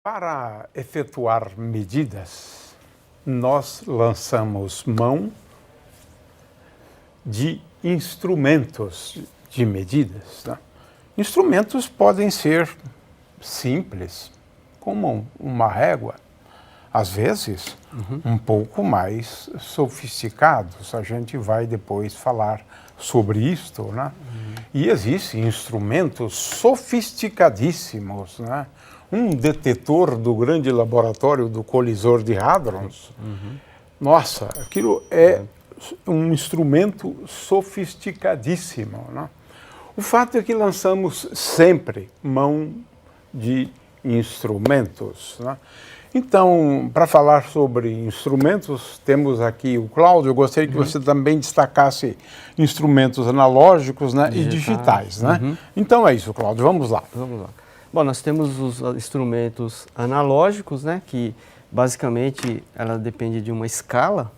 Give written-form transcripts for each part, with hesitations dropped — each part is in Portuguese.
Para efetuar medidas, nós lançamos mão de instrumentos de medidas. Tá? Instrumentos podem ser simples, como uma régua, às vezes um pouco mais sofisticados. A gente vai depois falar sobre isto, né? E existem instrumentos sofisticadíssimos, né? Um detetor do grande laboratório do colisor de hadrons. Nossa, aquilo é um instrumento sofisticadíssimo, né? O fato é que lançamos sempre mão de instrumentos, né? Então, para falar sobre instrumentos, temos aqui o Cláudio. Eu gostaria que você também destacasse instrumentos analógicos, né, e digitais, né? Então é isso, Cláudio, vamos lá. Vamos lá. Bom, nós temos os instrumentos analógicos, né, que basicamente ela depende de uma escala.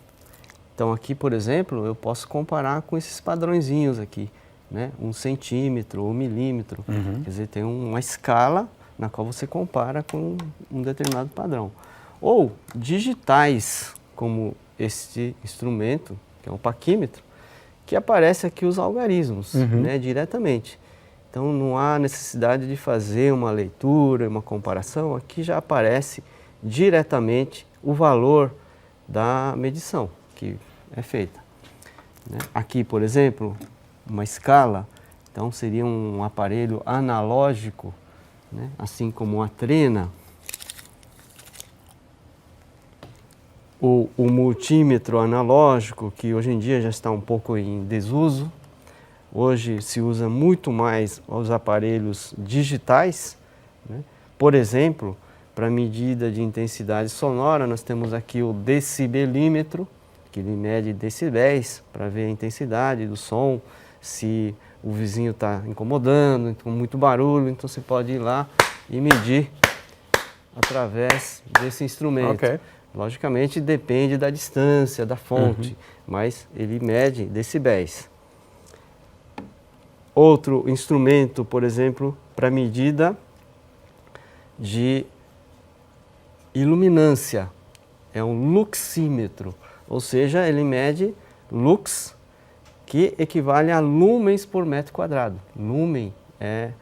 Então aqui, por exemplo, eu posso comparar com esses padrõezinhos aqui, né, 1 centímetro ou milímetro. Quer dizer, tem uma escala na qual você compara com um determinado padrão. Ou digitais, como este instrumento, que é um paquímetro, que aparece aqui os algarismos, né, diretamente. Então não há necessidade de fazer uma leitura, uma comparação, aqui já aparece diretamente o valor da medição que é feita. Né? Aqui, por exemplo, uma escala, então seria um aparelho analógico, né? Assim como uma trena, ou o multímetro analógico, que hoje em dia já está um pouco em desuso. Hoje se usa muito mais os aparelhos digitais, né? Por exemplo, para medida de intensidade sonora, nós temos aqui o decibelímetro, que ele mede decibéis para ver a intensidade do som, se o vizinho está incomodando, com muito barulho, então você pode ir lá e medir através desse instrumento. Okay. Logicamente depende da distância, da fonte, mas ele mede decibéis. Outro instrumento, por exemplo, para medida de iluminância, é um luxímetro, ou seja, ele mede lux, que equivale a lumens por metro quadrado. Lumen é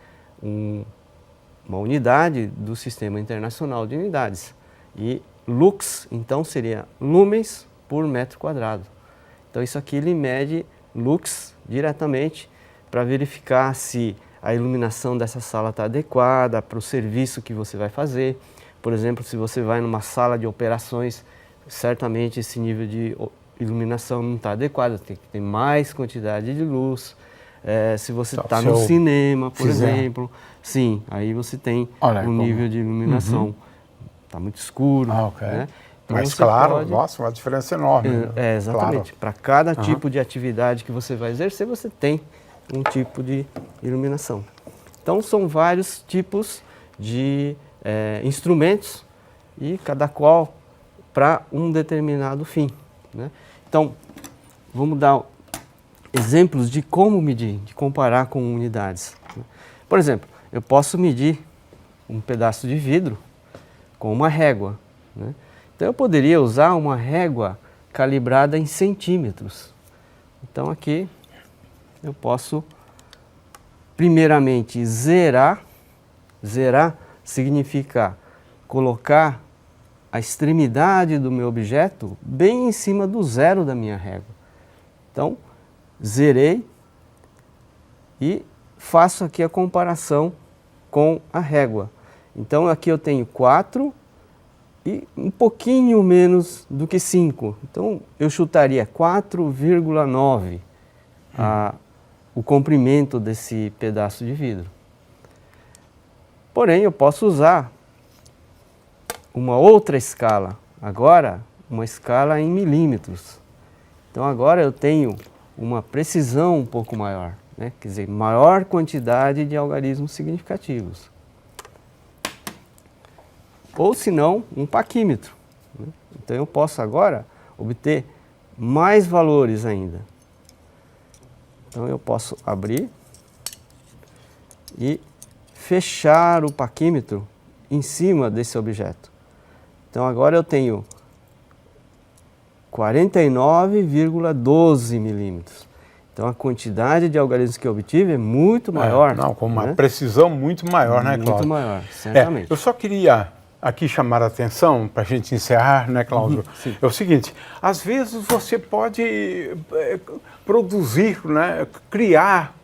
uma unidade do Sistema Internacional de Unidades. E lux, então, seria lumens por metro quadrado. Então, isso aqui ele mede lux diretamente para verificar se a iluminação dessa sala está adequada para o serviço que você vai fazer. Por exemplo, se você vai numa sala de operações, certamente esse nível de iluminação não está adequado, tem que ter mais quantidade de luz. Se você está no cinema, por exemplo, sim, aí você tem nível de iluminação. Está muito escuro. Né? Então, mas claro, nossa, uma diferença enorme. Exatamente. Claro. Para cada tipo de atividade que você vai exercer, você tem um tipo de iluminação. Então, são vários tipos de instrumentos e cada qual para um determinado fim. Né? Então, vamos dar exemplos de como medir, de comparar com unidades. Por exemplo, eu posso medir um pedaço de vidro com uma régua. Né? Então, eu poderia usar uma régua calibrada em centímetros. Então, aqui eu posso, primeiramente, zerar. Zerar significa colocar a extremidade do meu objeto bem em cima do zero da minha régua. Então, zerei e faço aqui a comparação com a régua. Então, aqui eu tenho 4 e um pouquinho menos do que 5. Então, eu chutaria 4,9 o comprimento desse pedaço de vidro. Porém, eu posso usar uma outra escala, agora uma escala em milímetros. Então agora eu tenho uma precisão um pouco maior, né? Quer dizer, maior quantidade de algarismos significativos. Ou se não, um paquímetro. Né? Então eu posso agora obter mais valores ainda. Então eu posso abrir e fechar o paquímetro em cima desse objeto. Então agora eu tenho 49,12 milímetros. Então a quantidade de algarismos que eu obtive é muito maior. Não, com uma precisão muito maior, né, Cláudio? Muito maior, certamente. Eu só queria aqui chamar a atenção, para a gente encerrar, né, Cláudio? É o seguinte, às vezes você pode produzir, né, criar,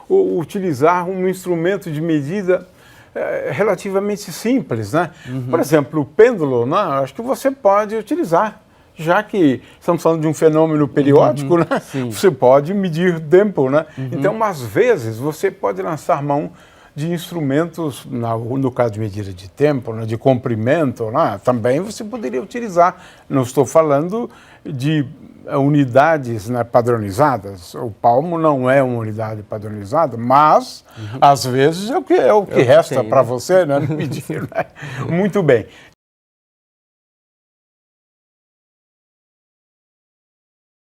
utilizar um instrumento de medida relativamente simples, né? Por exemplo, o pêndulo, né, acho que você pode utilizar. Já que estamos falando de um fenômeno periódico, né? Você pode medir tempo, né? Então, às vezes, você pode lançar mão de instrumentos, no caso de medida de tempo, né, de comprimento, né, também você poderia utilizar. Não estou falando de unidades, né, padronizadas. O palmo não é uma unidade padronizada, mas às vezes é o que resta para você, né, medir. Né? Muito bem.